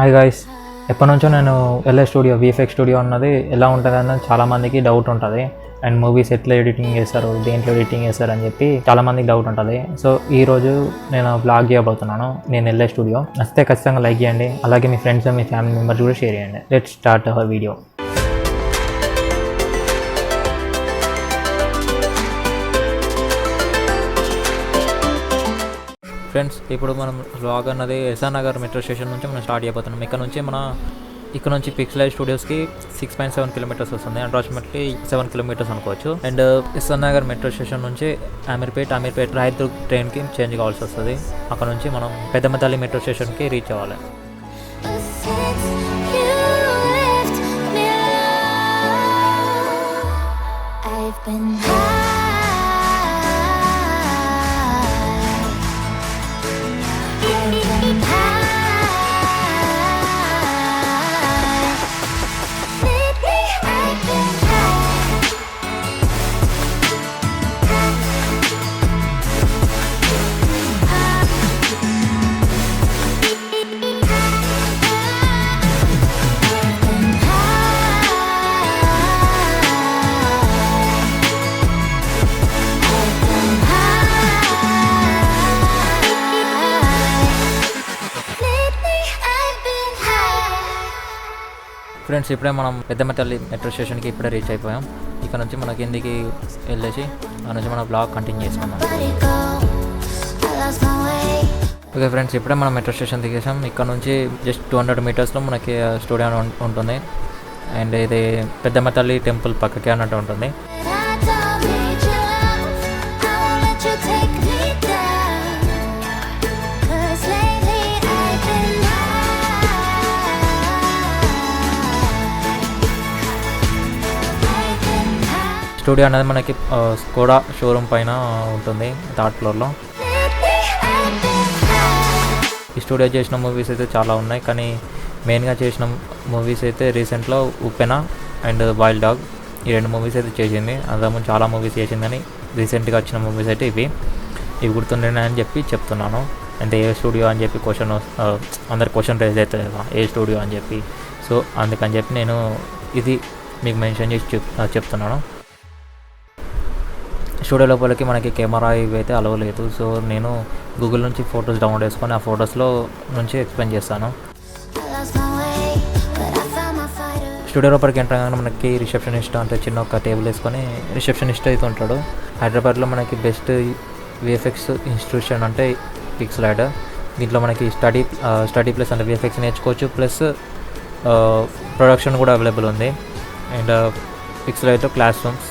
Hi guys, ఎప్పటి నుంచో నేను స్టూడియో వీఎఫ్ఎక్స్ స్టూడియో అన్నది ఎలా ఉంటుంది అన్నది చాలామందికి డౌట్ ఉంటుంది. అండ్ మూవీస్ ఎట్లా ఎడిటింగ్ చేస్తారు, దేంట్లో ఎడిటింగ్ చేస్తారు అని చెప్పి చాలామందికి డౌట్ ఉంటుంది. సో ఈరోజు నేను బ్లాగ్ చేయబోతున్నాను. నేను స్టూడియో నచ్చితే ఖచ్చితంగా లైక్ చేయండి. అలాగే మీ ఫ్రెండ్స్ మీ ఫ్యామిలీ మెంబర్స్ కూడా షేర్ చేయండి. Let's start our video. Friends, ఇప్పుడు మనం వ్లాగ్ అన్నది ఎస్ఆర్ నగర్ మెట్రో స్టేషన్ నుంచి మనం స్టార్ట్ చేయబోతున్నాం. ఇక్కడ నుంచి పిక్సెలోయిడ్ స్టూడియోస్కి 6.7 కిలోమీటర్స్ వస్తుంది. అప్రాక్సిమేట్లీ 7 కిలోమీటర్స్ అనుకోవచ్చు. And SR Nagar metro station నుంచి అమీర్పేట్ రైతు ట్రైన్కి చేంజ్ కావాల్సి వస్తుంది. అక్కడ నుంచి మనం పెద్దమతల్లి మెట్రో స్టేషన్కి రీచ్ అవ్వాలి. ఫ్రెండ్స్, ఇప్పుడే మనం పెద్దమతల్లి మెట్రో స్టేషన్కి ఇప్పుడే రీచ్ అయిపోయాం. ఇక్కడ నుంచి మన కిందికి వెళ్ళేసి అక్కడ నుంచి మన బ్లాగ్ కంటిన్యూ చేసుకున్నాం. ఓకే ఫ్రెండ్స్, ఇప్పుడే మనం మెట్రో స్టేషన్ దిగేసాం. ఇక్కడ నుంచి జస్ట్ 200 మీటర్స్లో మనకి స్టూడియో ఉంటుంది. అండ్ ఇది పెద్దమతల్లి టెంపుల్ పక్కకే అన్నట్టు ఉంటుంది. స్టూడియో అనేది మనకి స్కోడా షోరూమ్ పైన ఉంటుంది, థర్డ్ ఫ్లోర్లో. ఈ స్టూడియో చేసిన మూవీస్ అయితే చాలా ఉన్నాయి, కానీ మెయిన్గా చేసిన మూవీస్ అయితే రీసెంట్లో ఉప్పెన అండ్ వైల్డ్ డాగ్, ఈ 2 మూవీస్ అయితే చేసింది. అంతకుముందు చాలా మూవీస్ చేసింది, కానీ రీసెంట్గా వచ్చిన మూవీస్ అయితే ఇవి గుర్తుండేనని చెప్పి చెప్తున్నాను. అంటే ఏ స్టూడియో అని చెప్పి అందరు క్వశ్చన్ రైజ్ అవుతుంది కదా, ఏ స్టూడియో అని చెప్పి. సో అందుకని చెప్పి నేను ఇది మీకు మెన్షన్ చేసి చెప్తున్నాను. స్టూడియో లోపలికి మనకి కెమెరా ఇవి అయితే అలవ్ లేదు. సో నేను గూగుల్ నుంచి ఫొటోస్ డౌన్లోడ్ చేసుకొని ఆ ఫొటోస్లో నుంచి ఎక్స్ప్లెయిన్ చేస్తాను. స్టూడియో లోపలికి ఎంటర్ కాగానే మనకి రిసెప్షనిస్ట్ అంటే చిన్న ఒక టేబుల్ వేసుకొని రిసెప్షనిస్ట్ అయితే ఉంటాడు. హైదరాబాద్లో మనకి బెస్ట్ విఎఫ్ఎక్స్ ఇన్స్టిట్యూషన్ అంటే పిక్సెలోయిడ్. దీంట్లో మనకి స్టడీ ప్లస్ అంటే విఎఫ్ఎక్స్ నేర్చుకోవచ్చు, ప్లస్ ప్రొడక్షన్ కూడా అవైలబుల్ ఉంది. అండ్ పిక్సెలోయిడ్లో క్లాస్ రూమ్స్,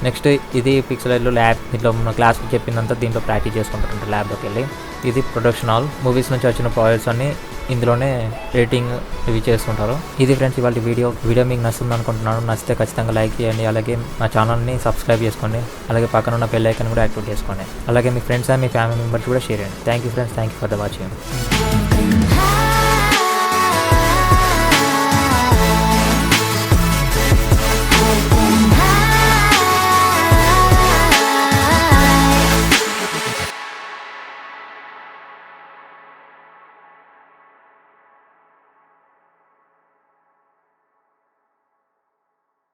నెక్స్ట్ ఇది పిక్సెలోయిడ్లో ల్యాబ్. దీంట్లో మన క్లాస్కి చెప్పిందంతా దీంట్లో ప్రాక్టీస్ చేసుకుంటారంట ల్యాబ్లోకి వెళ్ళి. ఇది ప్రొడక్షన్ హాల్, మూవీస్ నుంచి వచ్చిన ప్రాజెక్ట్స్ అన్నీ ఇందులోనే ఎడిటింగ్ ఇవి చేసుకుంటారు. ఇది ఫ్రెండ్స్ ఇవాళ వీడియో మీకు నచ్చుతుంది అనుకుంటున్నాను. నచ్చితే ఖచ్చితంగా లైక్ చేయండి. అలాగే మా ఛానల్ని సబ్స్క్రైబ్ చేసుకోండి. అలాగే పక్కన ఉన్న బెల్ ఐకాన్ కూడా యాక్టివేట్ చేసుకోండి. అలాగే మీ ఫ్రెండ్స్ అండ్ మీ ఫ్యామిలీ మెంబర్స్ కూడా షేర్ చేయండి. Thank you friends, thank you for the watching.